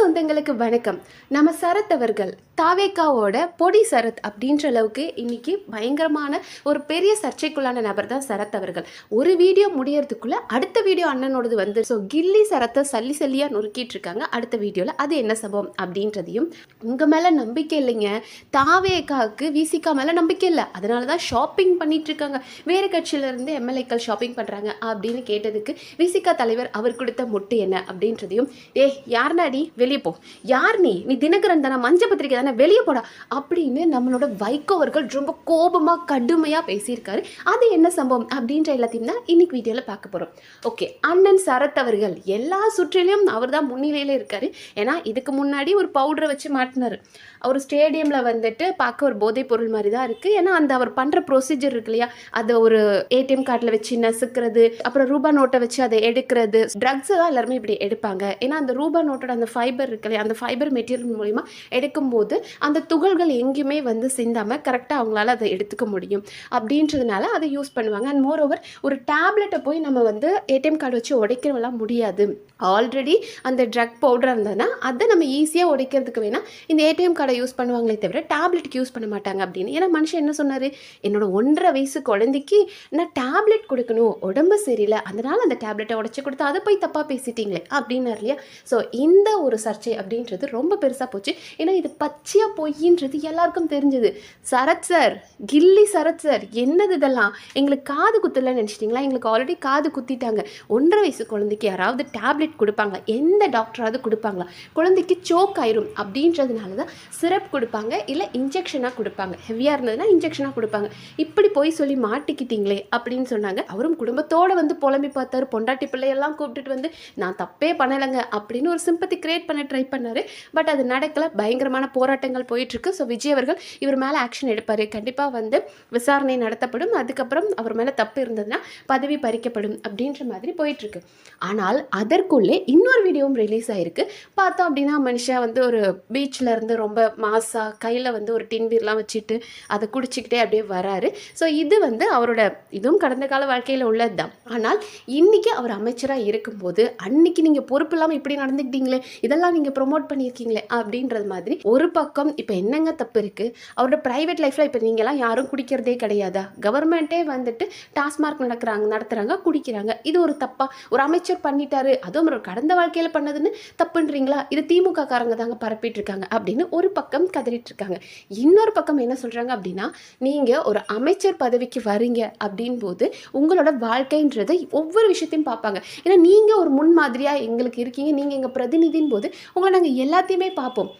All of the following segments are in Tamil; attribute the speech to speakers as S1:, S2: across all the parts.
S1: சொந்தங்களுக்கு வணக்கம். நம்ம சரத் அவர்கள் தாவேகாவோட பொடி சரத் அப்படின்ற அளவுக்கு இன்னைக்கு பயங்கரமான ஒரு பெரிய சர்ச்சைக்குள்ளான நபர் தான் சரத் அவர்கள். ஒரு வீடியோ முடியறதுக்குள்ள அடுத்த வீடியோ அண்ணனோடது வந்து ஸோ கில்லி சரத்தை சல்லி சல்லியாக நொறுக்கிட்டு இருக்காங்க. அடுத்த வீடியோவில் அது என்ன சம்பவம் அப்படின்றதையும், உங்கள் மேலே நம்பிக்கை இல்லைங்க, தாவேகாவுக்கு விசிகா மேலே நம்பிக்கை இல்லை, அதனால தான் ஷாப்பிங் பண்ணிட்டு இருக்காங்க, வேறு கட்சியிலேருந்து எம்எல்ஏக்கள் ஷாப்பிங் பண்ணுறாங்க அப்படின்னு கேட்டதுக்கு விசிகா தலைவர் அவர் கொடுத்த முட்டு என்ன அப்படின்றதையும், யாருனாடி வெளியே போ, யார் நீ தினகரன் தானே, மஞ்ச பத்திரிக்கை தானே, வெளியே போடா அப்படின்னு நம்மளோட வைகோ அவர்கள் ரொம்ப கோபமாக கடுமையாக பேசியிருக்காரு. அது என்ன சம்பவம் அப்படின்ற எல்லாத்தையும் தான் இன்னைக்கு வீடியோவில் பார்க்க போகிறோம். ஓகே, அண்ணன் சரத் அவர்கள் எல்லா சுற்றிலையும் அவர் தான் முன்னிலையில் இருக்காரு. ஏன்னா இதுக்கு முன்னாடி ஒரு பவுடரை வச்சு மாட்டினார். அவர் ஸ்டேடியமில் வந்துட்டு பார்க்க ஒரு போதைப் பொருள் மாதிரி தான் இருக்குது. ஏன்னா அந்த அவர் பண்ணுற ப்ரொசீஜர் இருக்கு இல்லையா, அதை ஒரு ஏடிஎம் கார்டில் வச்சு நசுக்கிறது, அப்புறம் ரூபா நோட்டை வச்சு அதை எடுக்கிறது, ட்ரக்ஸை தான் எல்லாருமே இப்படி எடுப்பாங்க. ஏன்னா அந்த ரூபா நோட்டோட அந்த ஃபைபர் இருக்கு இல்லையா, அந்த ஃபைபர் மெட்டீரியல் மூலிமா எடுக்கும்போது அந்த துகள்கள் எங்கேயுமே வந்து சிந்தாமல் கரெக்டாக அவங்களால அதை எடுத்துக்க முடியும் அப்படின்றதுனால அதை யூஸ் பண்ணுவாங்க. அண்ட் மோர் ஓவர் ஒரு டேப்லெட்டை போய் நம்ம வந்து ஏடிஎம் கார்டு வச்சு உடைக்கிறவெல்லாம் முடியாது. ஆல்ரெடி அந்த ட்ரக் பவுடர் இருந்ததுன்னா அதை நம்ம ஈஸியாக உடைக்கிறதுக்கு வேணால் இந்த ஏடிஎம் கார்டை யூஸ் பண்ணுவாங்களே தவிர டேப்லெட்டுக்கு யூஸ் பண்ண மாட்டாங்க அப்படின்னு. ஏன்னா மனுஷன் என்ன சொன்னார், என்னோட 1.5 வயசு குழந்தைக்கு நான் டேப்லெட் கொடுக்கணும், உடம்பு சரியில்லை, அதனால் அந்த டேப்லெட்டை உடச்சி கொடுத்தா அதை போய் தப்பாக பேசிட்டீங்களே அப்படின்னாரு இல்லையா. ஸோ இந்த ஒரு சர்ச்சை அப்படின்றது ரொம்ப பெருசாக போச்சு. ஏன்னா இது பச்சையாக பொய்ன்றது எல்லாருக்கும் தெரிஞ்சது. சரத் சார், கில்லி சரத் சார், என்னது இதெல்லாம், எங்களுக்கு காது குத்தலன்னு நினச்சிட்டிங்களா? எங்களுக்கு ஆல்ரெடி காது குத்திட்டாங்க. 1.5 வயசு குழந்தைக்கு யாராவது டேப்லெட் கொடுப்பாங்களா? எந்த டாக்டராவது கொடுப்பாங்களா? குழந்தைக்கு சோக் ஆயிரும் அப்படின்றதுனால தான் சிரப் கொடுப்பாங்க, இல்லை இன்ஜெக்ஷனாக கொடுப்பாங்க. ஹெவியாக இருந்ததுன்னா இன்ஜெக்ஷனாக கொடுப்பாங்க. இப்படி போய் சொல்லி மாட்டிக்கிட்டீங்களே அப்படின்னு சொன்னாங்க. அவரும் குடும்பத்தோடு வந்து புலம்பி பார்த்தாரு. பொண்டாட்டி பிள்ளையெல்லாம் கூப்பிட்டுட்டு வந்து நான் தப்பே பண்ணலைங்க அப்படின்னு ஒரு சிம்பத்தி கிரியேட் பண்ண ட்ரை பண்ணார். பட் அது நடக்கலை. பயங்கரமான போராட்டங்கள் போயிட்டுருக்கு. ஸோ விஜய் அவர்கள் இவர் மேலே ஆக்ஷன் எடுப்பார். கண்டிப்பாக வந்து விசாரணை நடத்தப்படும். அதுக்கப்புறம் அவர் மேலே தப்பு இருந்ததுன்னா பதவி பறிக்கப்படும் அப்படின்ற மாதிரி போயிட்டுருக்கு. ஆனால் அதற்குள்ளே இன்னொரு வீடியோவும் ரிலீஸ் ஆகிருக்கு. பார்த்தோம் அப்படின்னா மனுஷன் வந்து ஒரு பீச்சில் இருந்து ரொம்ப மாசாக கையில் வந்து ஒரு டின் பீர்லாம் வச்சுட்டு அதை குடிச்சிக்கிட்டே அப்படியே வராரு. ஸோ இது வந்து அவரோட இதுவும் கடந்த கால வாழ்க்கையில் உள்ளது தான். ஆனால் இன்றைக்கி அவர் அமைச்சராக இருக்கும்போது அன்னைக்கு நீங்கள் பொறுப்பு இல்லாமல் இப்படி நடந்துக்கிட்டீங்களே, இதெல்லாம் நீங்கள் ப்ரொமோட் பண்ணியிருக்கீங்களே அப்படின்றது மாதிரி ஒரு பக்கம் இப்போ என்னங்க தப்பு இருக்குது? அவரோட ப்ரைவேட் லைஃப்பில் இப்போ நீங்கள்லாம் யாரும் குடிக்கிறதே கிடையாதா? கவர்மெண்ட்டே வந்துட்டு டாஸ்மார்க் நடத்துகிறாங்க, குடிக்கிறாங்க. இது ஒரு தப்பா? ஒரு அமைச்சர் பண்ணிட்டாரு, அதுவும் ஒரு கடந்த வாழ்க்கையில் பண்ணதுன்னு தப்புன்றீங்களா? இது திமுக காரங்க தாங்க பரப்பிட்டு இருக்காங்க அப்படின்னு ஒரு பக்கம் கதறிட்டு இருக்காங்க. இன்னொரு பக்கம் என்ன சொல்கிறாங்க அப்படின்னா, நீங்கள் ஒரு அமைச்சர் பதவிக்கு வரீங்க அப்படின் போது உங்களோட வாழ்க்கைன்றதை ஒவ்வொரு விஷயத்தையும் பார்ப்பாங்க. ஏன்னா நீங்கள் ஒரு முன்மாதிரியாக எங்களுக்கு இருக்கீங்க, நீங்கள் எங்கள் பிரதிநிதியின் போது உங்களை நாங்கள் எல்லாத்தையுமே பார்ப்போம்.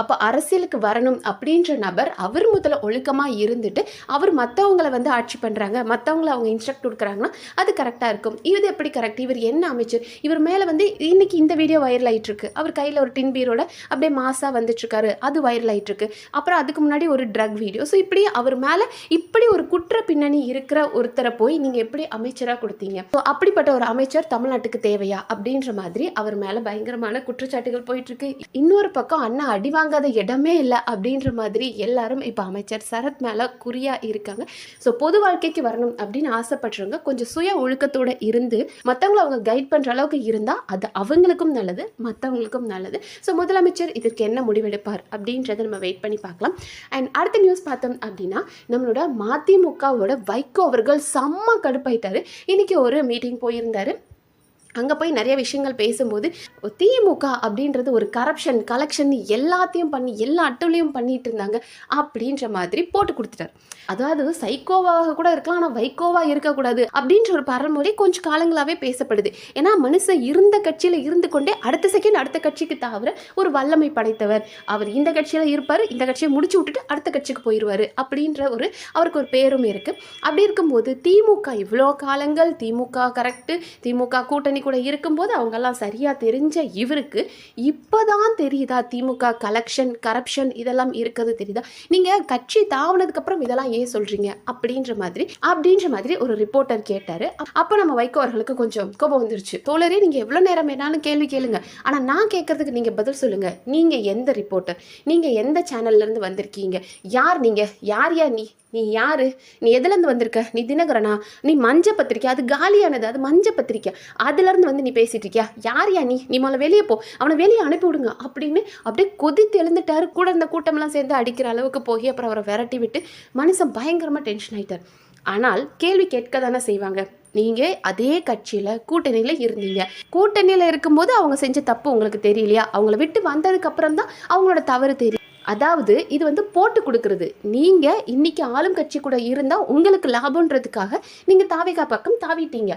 S1: அப்போ அரசியலுக்கு வரணும் அப்படின்ற நபர் அவர் முதல்ல ஒழுக்கமாக இருந்துட்டு அவர் மற்றவங்களை வந்து ஆட்சி பண்ணுறாங்க, மற்றவங்களை அவங்க இன்ஸ்ட்ரக்ட் கொடுக்குறாங்கன்னா அது கரெக்டாக இருக்கும். இது எப்படி கரெக்ட்? இவர் என்ன அமைச்சர்? இவர் மேலே வந்து இன்னைக்கு இந்த வீடியோ வைரல் ஆகிட்டுருக்கு. அவர் கையில் ஒரு டின் பீரோட அப்படியே மாசாக வந்துட்டுருக்காரு, அது வைரல் ஆகிட்டுருக்கு. அப்புறம் அதுக்கு முன்னாடி ஒரு ட்ரக் வீடியோ. ஸோ இப்படி அவர் மேலே இப்படி ஒரு குற்ற பின்னணி இருக்கிற ஒருத்தரை போய் நீங்கள் எப்படி அமைச்சராக கொடுத்தீங்க? ஸோ அப்படிப்பட்ட ஒரு அமைச்சர் தமிழ்நாட்டுக்கு தேவையா அப்படின்ற மாதிரி அவர் மேலே பயங்கரமான குற்றச்சாட்டுகள் போயிட்டுருக்கு. இன்னொரு பக்கம் அண்ணா அடி வாங்காத இடமே இல்லை அப்படின்ற மாதிரி எல்லாரும் இப்போ அமைச்சர் சரத் மேலே குறியாக இருக்காங்க. ஸோ பொது வாழ்க்கைக்கு வரணும் அப்படின்னு ஆசைப்படுறவங்க கொஞ்சம் சுய ஒழுக்கத்தோடு இருந்து மற்றவங்களை அவங்க கைட் பண்ணுற அளவுக்கு இருந்தால் அது அவங்களுக்கும் நல்லது, மற்றவங்களுக்கும் நல்லது. ஸோ முதலமைச்சர் இதற்கு என்ன முடிவெடுப்பார் அப்படின்றத நம்ம வெயிட் பண்ணி பார்க்கலாம். அண்ட் அடுத்த நியூஸ் பார்த்தோம் அப்படின்னா, நம்மளோட மதிமுகவோட வைகோ அவர்கள் செம்ம கடுப்பாயிட்டாரு. இன்றைக்கி ஒரு மீட்டிங் போயிருந்தார். அங்கே போய் நிறைய விஷயங்கள் பேசும்போது திமுக அப்படின்றது ஒரு கரப்ஷன் கலெக்ஷன் எல்லாத்தையும் பண்ணி எல்லா அட்டூழியும் பண்ணிட்டு இருந்தாங்க அப்படின்ற மாதிரி போட்டு கொடுத்துட்டார். அதாவது சைக்கோவாக கூட இருக்கலாம், ஆனால் வைகோவாக இருக்கக்கூடாது அப்படின்ற ஒரு பரமொழி கொஞ்சம் காலங்களாகவே பேசப்படுது. ஏன்னா மனுஷன் இருந்த கட்சியில் இருந்து கொண்டே அடுத்த செகண்ட் அடுத்த கட்சிக்கு தவிர ஒரு வல்லமை படைத்தவர். அவர் இந்த கட்சியில் இருப்பார், இந்த கட்சியை முடிச்சு விட்டுட்டு அடுத்த கட்சிக்கு போயிடுவார் அப்படின்ற அவருக்கு ஒரு பேரும் இருக்குது. அப்படி இருக்கும்போது திமுக இவ்வளோ காலங்கள் திமுக கரெக்டு, திமுக கூட்டணி கூட இருக்கும்போது அவங்கெல்லாம் சரியாக தெரிஞ்ச இவருக்கு இப்போதான் தெரியுதா திமுக கலெக்ஷன் கரப்ஷன் இதெல்லாம் இருக்கிறது தெரியுதா? நீங்கள் கட்சி தாவனதுக்கப்புறம் இதெல்லாம் ஏன் சொல்கிறீங்க அப்படின்ற மாதிரி ஒரு ரிப்போர்ட்டர் கேட்டார். அப்போ நம்ம வைகோ அவர்களுக்கு கொஞ்சம் கோபம் வந்துருச்சு. தோழரே, நீங்கள் எவ்வளோ நேரம் வேணாலும் கேள்வி கேளுங்க, ஆனால் நான் கேட்கறதுக்கு நீங்கள் பதில் சொல்லுங்கள். நீங்கள் எந்த ரிப்போர்ட்டர்? நீங்கள் எந்த சேனல்லேருந்து வந்திருக்கீங்க? யார் நீங்கள்? யார் நீ நீ யாரு? நீ எதுலேருந்து வந்திருக்க? நீ தினகரனா? நீ மஞ்ச பத்திரிக்கை, அது காலியானது, அது மஞ்ச பத்திரிக்கை, அதுலேருந்து வந்து நீ பேசிட்டு இருக்கியா? யாரையா நீ? நீ முதல்ல வெளியே போ, அவனை வெளியே அனுப்பி விடுங்க அப்படின்னு அப்படியே கொதித்து எழுந்துட்டாரு. கூட இந்த கூட்டம்லாம் சேர்ந்து அடிக்கிற அளவுக்கு போய் அப்புறம் அவரை விரட்டி விட்டு மனுஷன் பயங்கரமாக டென்ஷன் ஆயிட்டார். ஆனால் கேள்வி கேட்க தானே செய்வாங்க. நீங்கள் அதே கட்சியில் கூட்டணியில் இருந்தீங்க. கூட்டணியில் இருக்கும்போது அவங்க செஞ்ச தப்பு உங்களுக்கு தெரியலையா? அவங்கள விட்டு வந்ததுக்கு அப்புறம் தான் அவங்களோட தவறு தெரியும். அதாவது இது வந்து போட்டு கொடுக்கறது. நீங்கள் இன்னைக்கு ஆளும் கட்சி கூட இருந்தால் உங்களுக்கு லாபம்ன்றதுக்காக நீங்கள் தாவேகா பக்கம் தாவிட்டீங்க.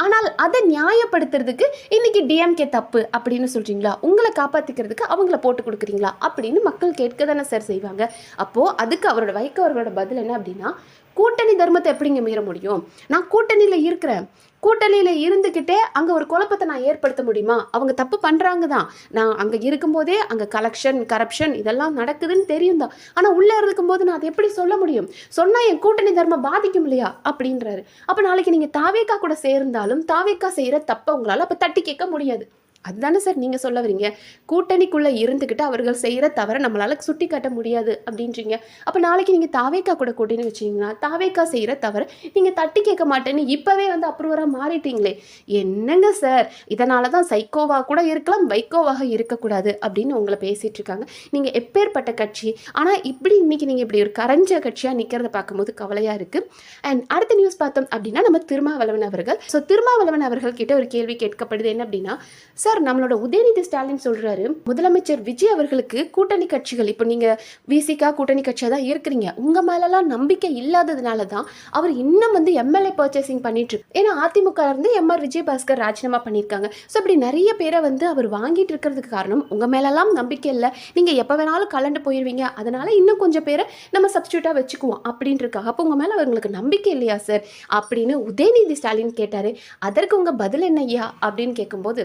S1: ஆனால் அதை நியாயப்படுத்துறதுக்கு இன்னைக்கு டிஎம்கே தப்பு அப்படின்னு சொல்கிறீங்களா? உங்களை காப்பாற்றிக்கிறதுக்கு அவங்கள போட்டு கொடுக்குறீங்களா அப்படின்னு மக்கள் கேட்க தானே சார் செய்வாங்க. அப்போது அதுக்கு வைகோ அவர்களோட பதில் என்ன அப்படின்னா, கூட்டணி தர்மத்தை எப்படிங்க மீற முடியும்? நான் கூட்டணியில் இருக்கிறேன். கூட்டணியில் இருந்துக்கிட்டே அங்கே ஒரு குழப்பத்தை நான் ஏற்படுத்த முடியுமா? அவங்க தப்பு பண்ணுறாங்க தான். நான் அங்கே இருக்கும்போதே அங்கே கரப்ஷன் இதெல்லாம் நடக்குதுன்னு தெரியும் தான். ஆனால் உள்ளே இருக்கும்போது நான் அதை எப்படி சொல்ல முடியும்? சொன்னால் என் கூட்டணி தர்மம் பாதிக்கும் இல்லையா அப்படின்றாரு. அப்போ நாளைக்கு நீங்கள் தாவேகா கூட சேர்ந்தாலும் தாவேகா செய்கிற தப்பை உங்களால் அப்போ தட்டி கேட்க முடியாது. அதுதானே சார் நீங்கள் சொல்ல வரீங்க. கூட்டணிக்குள்ளே இருந்துக்கிட்டு அவர்கள் செய்கிற தவிர நம்மளால் சுட்டி காட்ட முடியாது அப்படின்றீங்க. அப்போ நாளைக்கு நீங்கள் தாவேகா கூட கூட்டணி வச்சிங்கன்னா தாவேகா செய்கிற தவிர நீங்கள் தட்டி கேட்க மாட்டேன்னு இப்போவே வந்து அப்ரூவராக மாறிட்டீங்களே. என்னங்க சார், இதனால தான் சைக்கோவாக கூட இருக்கலாம், வைகோவாக இருக்கக்கூடாது அப்படின்னு உங்களை பேசிகிட்டு இருக்காங்க. நீங்கள் எப்பேற்பட்ட கட்சி, ஆனால் இப்படி இன்னைக்கு நீங்கள் இப்படி ஒரு கரைஞ்ச கட்சியாக நிற்கிறத பார்க்கும்போது கவலையாக இருக்குது. அண்ட் அடுத்த நியூஸ் பார்த்தோம் அப்படின்னா நம்ம திருமாவளவன் அவர்கள். ஸோ திருமாவளவன் அவர்கள் கிட்ட ஒரு கேள்வி கேட்கப்படுது. என்ன அப்படின்னா, சார் நம்மளோட உதயநிதி ஸ்டாலின் சொல்றாரு, முதலமைச்சர் விஜய் அவர்களுக்கு கூட்டணி கட்சிகள், இப்போ நீங்க விசிகா கூட்டணி கட்சியா தான் இருக்கிறீங்க, உங்க மேலலாம் நம்பிக்கை இல்லாததுனால தான் அவர் இன்னும் வந்து எம்எல்ஏ பர்ச்சேசிங் பண்ணிட்டு இருக்கு. ஏன்னா அதிமுக இருந்து எம்ஆர் விஜயபாஸ்கர் ராஜினாமா பண்ணியிருக்காங்க. ஸோ இப்படி நிறைய பேரை வந்து அவர் வாங்கிட்டு இருக்கிறதுக்கு காரணம் உங்க மேலெல்லாம் நம்பிக்கை இல்லை, நீங்க எப்போ வேணாலும் கலண்டு போயிடுவீங்க, அதனால இன்னும் கொஞ்சம் பேரை நம்ம சப்ஸ்டியூட்டா வச்சுக்குவோம் அப்படின்ட்டுருக்காங்க. அப்போ உங்க மேல அவங்களுக்கு நம்பிக்கை இல்லையா சார் அப்படின்னு உதயநிதி ஸ்டாலின் கேட்டாரு. அதற்கு உங்க பதில் என்ன ஐயா அப்படின்னு கேட்கும்போது,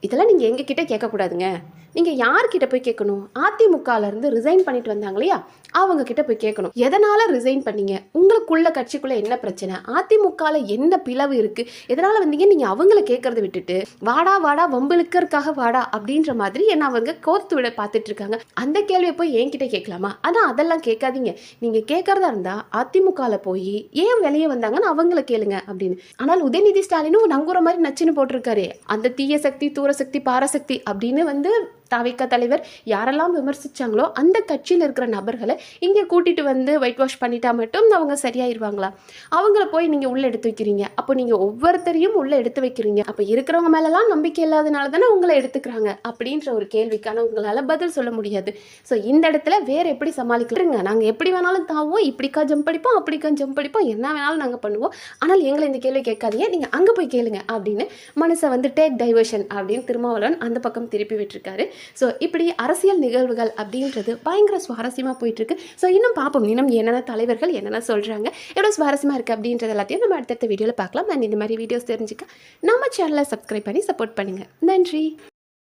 S1: இதெல்லாம் நீங்கள் எங்ககிட்ட கேட்கக்கூடாதுங்க. நீங்கள் யார்கிட்ட போய் கேட்கணும்? அதிமுகலேருந்து ரிசைன் பண்ணிட்டு வந்தாங்க இல்லையா, அவங்க கிட்ட போய் கேட்கணும். எதனால் ரிசைன் பண்ணீங்க? உங்களுக்குள்ள கட்சிக்குள்ளே என்ன பிரச்சனை? அதிமுகவில் என்ன பிளவு இருக்குது? எதனால் வந்தீங்க? நீங்கள் அவங்கள கேட்கறத விட்டுட்டு வாடா வம்புலுக்கிறதுக்காக வாடா அப்படின்ற மாதிரி என்ன அவங்க கோர்த்து விட பார்த்துட்டு இருக்காங்க. அந்த கேள்வியை போய் என்கிட்ட கேட்கலாமா? ஆனால் அதெல்லாம் கேட்காதீங்க. நீங்கள் கேட்கறதா இருந்தால் அதிமுகவில் போய் ஏன் வெளியே வந்தாங்கன்னு அவங்கள கேளுங்க அப்படின்னு. ஆனால் உதயநிதி ஸ்டாலினும் நங்குற மாதிரி நச்சுன்னு போட்டிருக்காரு. அந்த தீய சக்தி, தூரசக்தி, பாரசக்தி அப்படின்னு வந்து தாவேகா தலைவர் யாரெல்லாம் விமர்சிச்சாங்களோ அந்த கட்சியில் இருக்கிற நபர்களை இங்கே கூட்டிட்டு வந்து ஒயிட் வாஷ் பண்ணிட்டா மட்டும் அவங்க சரியாயிருவாங்களா? அவங்கள போய் நீங்கள் உள்ளே எடுத்து வைக்கிறீங்க. அப்போ நீங்கள் ஒவ்வொருத்தரையும் உள்ளே எடுத்து வைக்கிறீங்க. அப்போ இருக்கிறவங்க மேலெல்லாம் நம்பிக்கை இல்லாதனால தானே உங்களை எடுத்துக்கிறாங்க அப்படின்ற ஒரு கேள்விக்கான உங்களால் பதில் சொல்ல முடியாது. ஸோ இந்த இடத்துல வேறு எப்படி சமாளிக்கிறீங்க? நாங்கள் எப்படி வேணாலும் தாவோம், இப்படிக்கா ஜம்ப் அடிப்போம், அப்படிக்கா ஜம்ப் அடிப்போம், என்ன வேணாலும் நாங்கள் பண்ணுவோம், ஆனால் எங்களை இந்த கேள்வி கேட்காதீங்க, நீங்கள் அங்கே போய் கேளுங்க அப்படின்னு மனுஷன் வந்து டேக் டைவர்ஷன் அப்படின்னு திருமாவளவன் அந்த பக்கம் திருப்பி விட்டுருக்காரு. ஸோ இப்படி அரசியல் நிகழ்வுகள் அப்படின்றது பயங்கர சுவாரஸ்யமாக போயிட்டுருக்கு. ஸோ இன்னும் பார்ப்போம், இன்னும் என்னென்ன தலைவர்கள் என்னென்ன சொல்கிறாங்க, எவ்வளோ சுவாரஸ்யமாக இருக்குது அப்படின்றது எல்லாத்தையும் நம்ம அடுத்தடுத்த வீடியோவில் பார்க்கலாம். அண்ட் இந்த மாதிரி வீடியோஸ் தெரிஞ்சுக்க நம்ம சேனலை சப்ஸ்கிரைப் பண்ணி சப்போர்ட் பண்ணுங்கள். நன்றி.